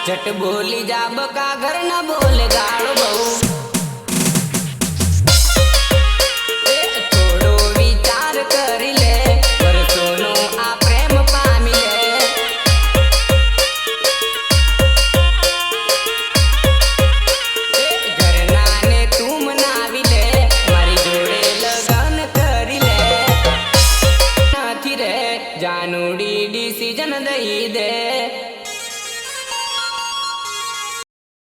झट बोली जा बका घर न बोल गाड़ो बहु थोड़ो विचार कर ले पर सोनो आ प्रेम पामी ले घर नाने तू मनावी ले मारी जोड़े लगन करी ले નથી રે જાનુડી ડિસિઝન દઈ દે।